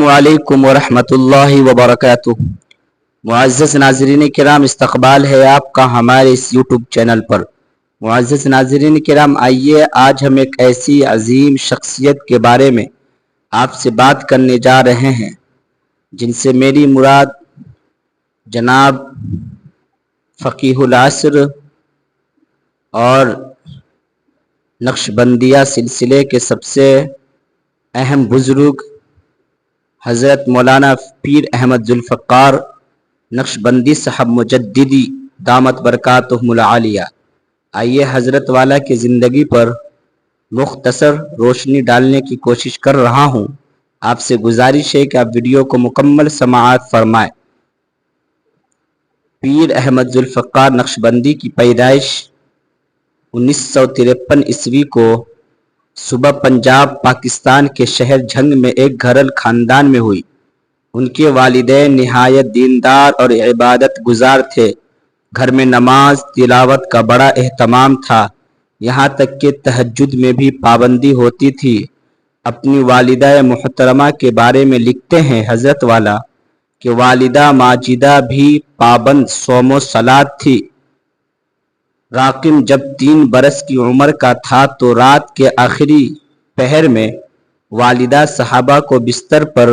अस्सलामुअलैकुम वरहमतुल्लाहि वबरकातुह। मुअज़्ज़ज़ नाज़रीन किराम, इस्तक़बाल है आपका हमारे इस यूट्यूब चैनल पर। मुअज़्ज़ज़ नाज़रीन किराम, आइए आज हम एक ऐसी अजीम शख्सियत के बारे में आपसे बात करने जा रहे हैं जिनसे मेरी मुराद जनाब फ़क़ीहुल असर और नक्शबंदिया सिलसिले के सबसे अहम बुज़ुर्ग हज़रत मौलाना पीर अहमद ज़ुल्फ़िकार नक्शबंदी साहब मुजद्दिदी दामत बरकातुहुमुल आलिया। आइए हज़रत वाला की ज़िंदगी पर मुख्तसर रोशनी डालने की कोशिश कर रहा हूँ। आपसे गुजारिश है कि आप वीडियो को मुकम्मल समाअत फरमाएं। पीर अहमद ज़ुल्फ़िकार नक्शबंदी की पैदाइश 1953 ईस्वी को सुबह पंजाब पाकिस्तान के शहर झंग में एक घरल ख़ानदान में हुई। उनके वालिदैन निहायत दीनदार और इबादत गुजार थे। घर में नमाज तिलावत का बड़ा एहतमाम था, यहाँ तक कि तहज्जुद में भी पाबंदी होती थी। अपनी वालिदा मुहतरमा के बारे में लिखते हैं हज़रत वाला कि वालिदा माजिदा भी पाबंद सोमो सलात थी। राकिम जब 3 बरस की उम्र का था तो रात के आखिरी पहर में वालिदा सहाबा को बिस्तर पर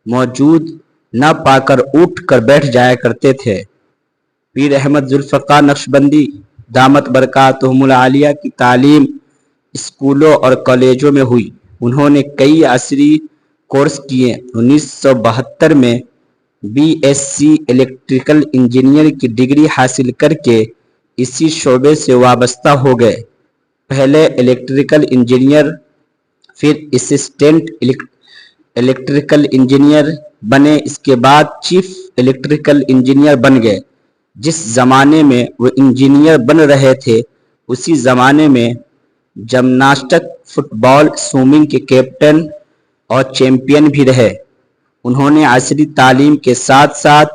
मौजूद न पाकर उठ कर बैठ जाया करते थे। पीर अहमद ज़ुल्फ़िकार नक्शबंदी दामत बरकातुहुमुल आलिया की तालीम स्कूलों और कॉलेजों में हुई। उन्होंने कई असरी कोर्स किए। 1972 में BSc इलेक्ट्रिकल इंजीनियर की डिग्री हासिल करके इसी शोबे से वाबस्ता हो गए। पहले इलेक्ट्रिकल इंजीनियर, फिर असिस्टेंट इलेक्ट्रिकल इंजीनियर बने। इसके बाद चीफ इलेक्ट्रिकल इंजीनियर बन गए। जिस ज़माने में वो इंजीनियर बन रहे थे उसी ज़माने में जिम्नास्टिक, फुटबॉल, स्विमिंग के कैप्टन और चैंपियन भी रहे। उन्होंने असरी तालीम के साथ साथ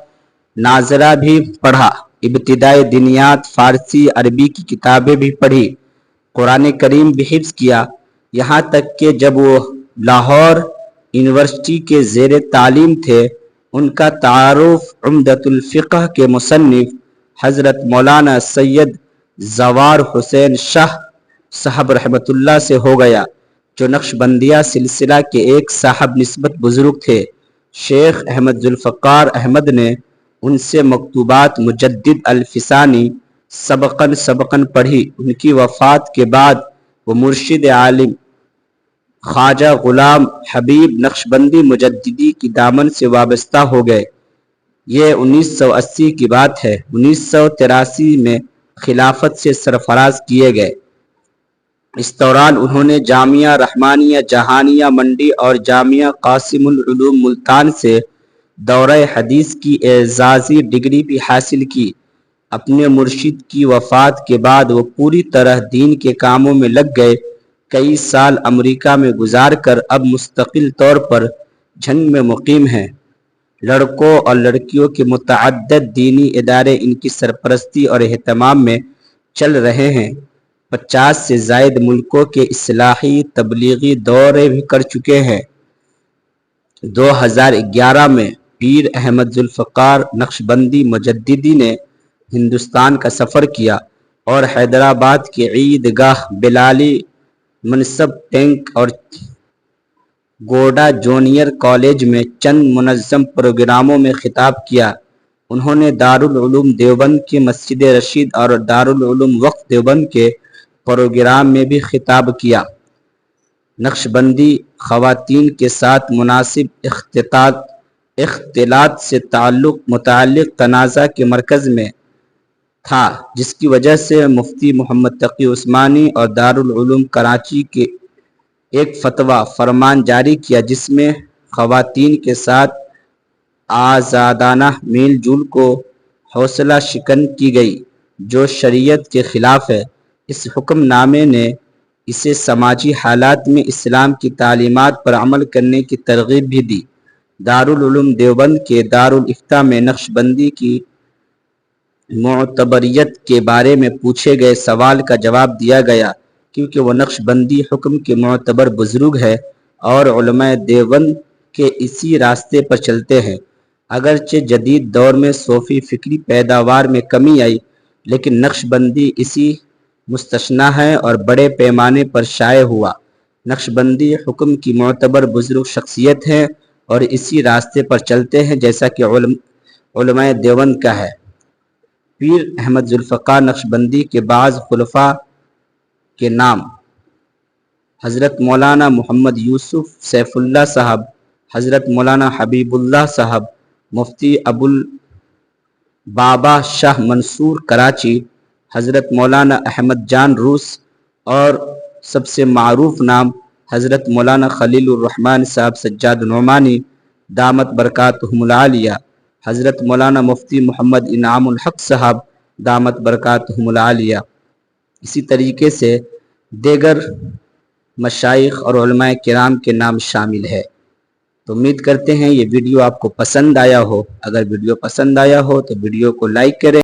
नाज़रा भी पढ़ा, इब्तिदाई दिनियात, फ़ारसी, अरबी की किताबें भी पढ़ी, कुरान करीम भी हिफ्ज़ किया। यहाँ तक कि जब वो लाहौर यूनिवर्सिटी के ज़ेर तालीम थे, उनका तारुफ़ उम्दतुल फ़िक़्ह के मुसन्निफ़ हज़रत मौलाना सैयद ज़वार हुसैन शाह साहब रहमतुल्लाह से हो गया, जो नक्शबंदिया सिलसिला के एक साहब निस्बत बुज़ुर्ग थे। शेख अहमद ज़ुल्फ़िकार अहमद ने उनसे मकतूबात मुजद्दिद अल-फ़िसानी सबक़न पढ़ी। उनकी वफ़ात के बाद वो मुर्शिद आलिम ख्वाजा ग़ुलाम हबीब नक्शबंदी मुजद्दिदी की दामन से वाबस्ता हो गए। ये 1980 की बात है। 1983 में खिलाफत से सरफराज किए गए। इस दौरान उन्होंने जामिया रहमानिया जहानिया मंडी और जामिया कासिमुल उलूम मुल्तान से दौरे हदीस की एजाज़ी डिग्री भी हासिल की। अपने मुर्शिद की वफ़ात के बाद वो पूरी तरह दीन के कामों में लग गए। कई साल अमेरिका में गुजार कर अब मुस्तकिल तौर पर झंग में मुकीम हैं। लड़कों और लड़कियों के मुतअद्दिद दीनी इदारे इनकी सरपरस्ती और एहतमाम में चल रहे हैं। 50 से ज़ायद मुल्कों के इस्लाही तबलीगी दौरे भी कर चुके हैं। 2011 में पीर अहमद ज़ुल्फ़िकार नक्शबंदी मुजद्दिदी ने हिंदुस्तान का सफ़र किया और हैदराबाद के ईदगाह, बिलाली, मनसब टैंक और गोडा जूनियर कॉलेज में चंद मुनज़्ज़म प्रोग्रामों में खिताब किया। उन्होंने दारुल उलूम देवबंद के मस्जिद रशीद और दारुल उलूम वक्फ़ देवबंद के प्रोग्राम में भी खिताब किया। नक्शबंदी ख़वातीन के साथ मुनासिब इख्तिलात से मुताल्लिक़ तनाज़ा के मरकज़ में था, जिसकी वजह से मुफ्ती मोहम्मद तकी उस्मानी और दारुल उलूम कराची के एक फतवा फरमान जारी किया, जिसमें ख़वातीन के साथ आज़ादाना मेल जुल को हौसला शिकन की गई, जो शरीयत के ख़िलाफ़ है। इस हुक्मनामे ने इसे समाजी हालात में इस्लाम की तालीमात पर अमल करने की तरग़ीब भी दी। दारुल उलूम देवबंद के दारुल इफ्ता में नक्शबंदी की मोतबरियत के बारे में पूछे गए सवाल का जवाब दिया गया, क्योंकि वह नक्शबंदी हुक्म के मोतबर बुज़ुर्ग है और उलमाए देवबंद کے اسی راستے پر چلتے ہیں۔ اگرچہ جدید دور میں صوفی فکری پیداوار میں کمی آئی، لیکن نقش بندی اسی مستثنیٰ ہے اور بڑے پیمانے پر شائع ہوا۔ نقش بندی حکم کی معتبر بزرگ شخصیت ہے اور اسی راستے پر چلتے ہیں، جیسا کہ علماء دیوبند کا ہے۔ پیر احمد ذوالفقار نقشبندی کے بعض خلفاء کے نام: حضرت مولانا محمد یوسف سیف اللہ صاحب، حضرت مولانا حبیب اللہ صاحب، مفتی ابوالبابا شاہ منصور کراچی، حضرت مولانا احمد جان روس، اور سب سے معروف نام حضرت مولانا خلیل الرحمن صاحب سجاد نعمانی دامت برکاتہم العالیہ، حضرت مولانا مفتی محمد انعام الحق صاحب دامت برکاتہم العالیہ۔ اسی طریقے سے دیگر مشائخ اور علماء کرام کے نام شامل ہے۔ تو امید کرتے ہیں یہ ویڈیو آپ کو پسند آیا ہو۔ اگر ویڈیو پسند آیا ہو تو ویڈیو کو لائک کریں۔